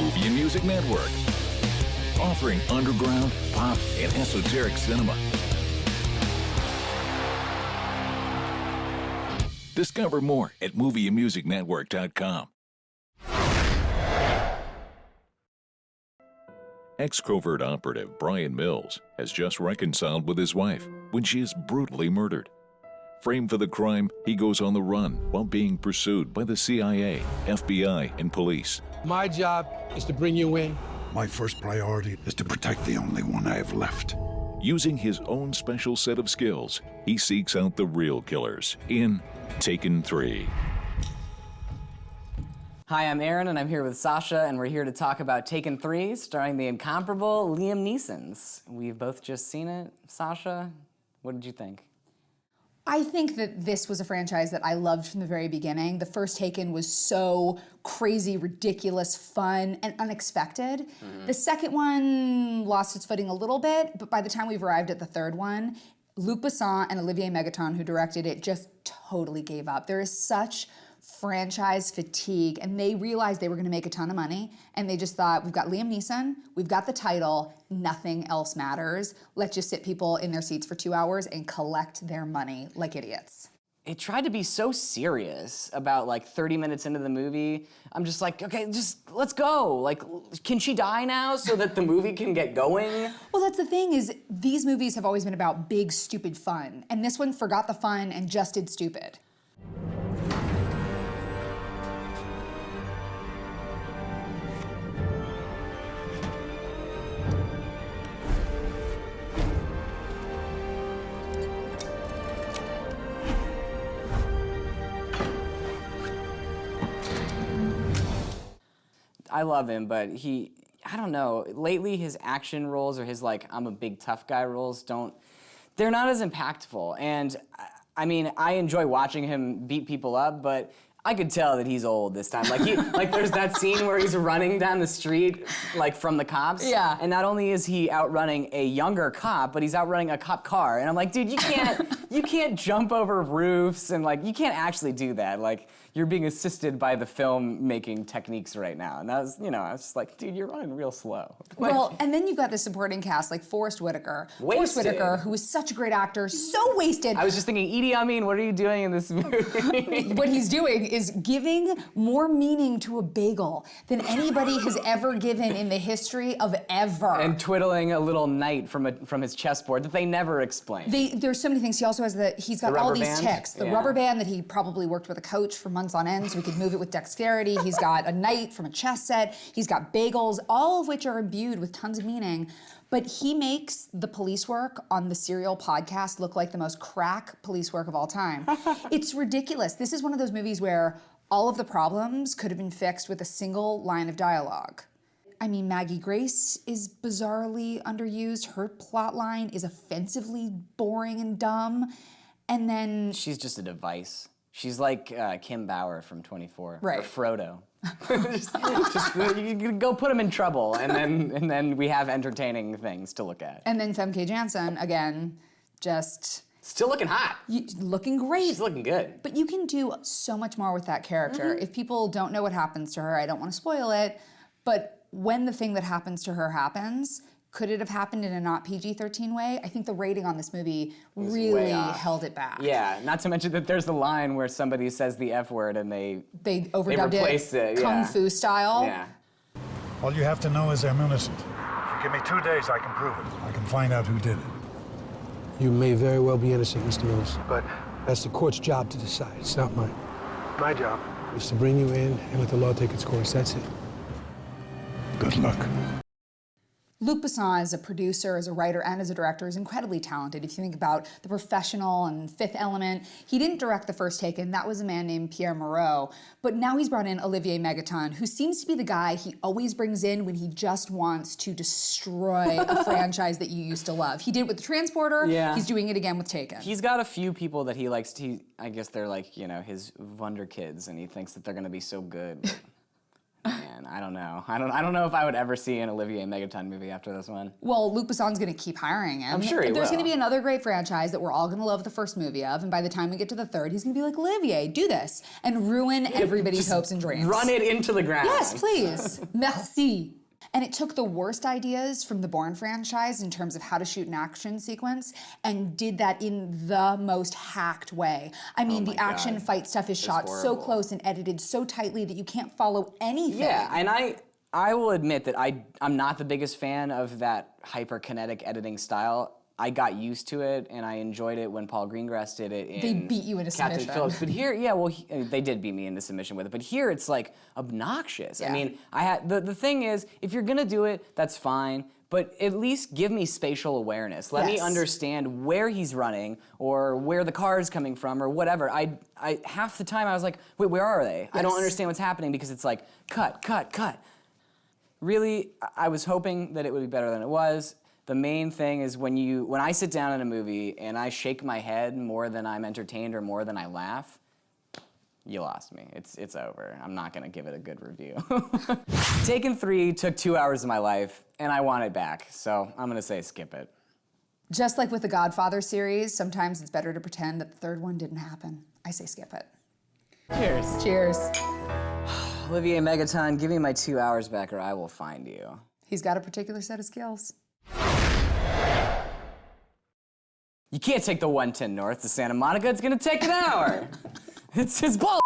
Movie and Music Network. Offering underground, pop, and esoteric cinema. Discover more at movieandmusicnetwork.com. Ex-covert operative Bryan Mills has just reconciled with his wife when she is brutally murdered. Framed for the crime, he goes on the run while being pursued by the CIA, FBI, and police. My job is to bring you in. My first priority is to protect the only one I have left. Using his own special set of skills, he seeks out the real killers in Taken 3. Hi, I'm Aaron, and I'm here with Sasha, and we're here to talk about Taken 3, starring the incomparable Liam Neeson. We've both just seen it. Sasha, what did you think? I think that this was a franchise that I loved from the very beginning. The first Taken was so crazy, ridiculous, fun, and unexpected. The second one lost its footing a little bit, but by the time we've arrived at the third one, Luc Besson and Olivier Megaton, who directed it, just totally gave up. There is such franchise fatigue, and they realized they were gonna make a ton of money, and they just thought, we've got Liam Neeson, we've got the title, nothing else matters. Let's just sit people in their seats for 2 hours and collect their money like idiots. It tried to be so serious about like 30 minutes into the movie. I'm just like, okay, just let's go. Like, can she die now so that the movie can get going? Well, that's the thing is, these movies have always been about big, stupid fun, and this one forgot the fun and just did stupid. I love him, but I don't know, lately his action roles or his like, I'm a big tough guy roles they're not as impactful. And I mean, I enjoy watching him beat people up, but I could tell that he's old this time. Like there's that scene where he's running down the street, like from the cops. Yeah. And not only is he outrunning a younger cop, but he's outrunning a cop car. And I'm like, dude, you can't jump over roofs and like, you can't actually do that. Like, you're being assisted by the film-making techniques right now. And I was just like, dude, you're running real slow. Well, and then you've got the supporting cast like Forrest Whitaker. Wasted. Forrest Whitaker, who is such a great actor, so wasted. I was just thinking, Idi Amin, what are you doing in this movie? What he's doing is giving more meaning to a bagel than anybody has ever given in the history of ever. And twiddling a little knight from his chessboard that they never explain. There's so many things. He also has he's got all these ticks. The rubber band that he probably worked with a coach for months on end so he could move it with dexterity. He's got a knight from a chess set. He's got bagels, all of which are imbued with tons of meaning. But he makes the police work on the Serial podcast look like the most crack police work of all time. It's ridiculous. This is one of those movies where all of the problems could have been fixed with a single line of dialogue. I mean, Maggie Grace is bizarrely underused. Her plot line is offensively boring and dumb. And then... She's just a device. She's like Kim Bauer from 24. Right. Or Frodo. just you go put him in trouble, and then we have entertaining things to look at. And then Famke Janssen, again, just... Still looking hot. Looking great. She's looking good. But you can do so much more with that character. If people don't know what happens to her, I don't want to spoil it, but when the thing that happens to her happens, could it have happened in a not PG-13 way? I think the rating on this movie really held it back. Yeah, not to mention that there's a line where somebody says the F word and they overdubbed it Kung Fu style. Yeah. All you have to know is I'm innocent. If you give me 2 days, I can prove it. I can find out who did it. You may very well be innocent, Mr. Mills, but that's the court's job to decide. It's not mine. My job is to bring you in and let the law take its course. That's it. Good luck. Luc Besson, as a producer, as a writer, and as a director, is incredibly talented. If you think about The Professional and Fifth Element, he didn't direct the first Taken. That was a man named Pierre Moreau. But now he's brought in Olivier Megaton, who seems to be the guy he always brings in when he just wants to destroy a franchise that you used to love. He did it with The Transporter. Yeah. He's doing it again with Taken. He's got a few people that he likes to, I guess they're like, his wonder kids, and he thinks that they're gonna be so good. Man. again. I don't know. I don't know if I would ever see an Olivier Megaton movie after this one. Well, Luc Besson's gonna keep hiring him. I'm sure he There's will. gonna be another great franchise that we're all gonna love the first movie of, and by the time we get to the third, he's gonna be like, Olivier, do this, and ruin everybody's hopes and dreams. Run it into the ground. Yes, please. Merci. And it took the worst ideas from the Bourne franchise in terms of how to shoot an action sequence and did that in the most hacked way. I mean, the action fight stuff is shot so close and edited so tightly that you can't follow anything. Yeah, and I will admit that I'm not the biggest fan of that hyperkinetic editing style. I got used to it, and I enjoyed it when Paul Greengrass did it in They beat you into Captain submission. Phillips. But here, yeah, well, they did beat me into submission with it. But here, it's like obnoxious. Yeah. I mean, the thing is, if you're gonna do it, that's fine. But at least give me spatial awareness. Let me understand where he's running or where the car is coming from or whatever. I half the time I was like, wait, where are they? I don't understand what's happening because it's like cut, cut, cut. Really, I was hoping that it would be better than it was. The main thing is when I sit down in a movie and I shake my head more than I'm entertained or more than I laugh, you lost me. It's over. I'm not gonna give it a good review. Taken 3 took 2 hours of my life, and I want it back, so I'm gonna say skip it. Just like with the Godfather series, sometimes it's better to pretend that the third one didn't happen. I say skip it. Cheers. Cheers. Olivier Megaton, give me my 2 hours back or I will find you. He's got a particular set of skills. You can't take the 110 north to Santa Monica. It's gonna take an hour. It's bull.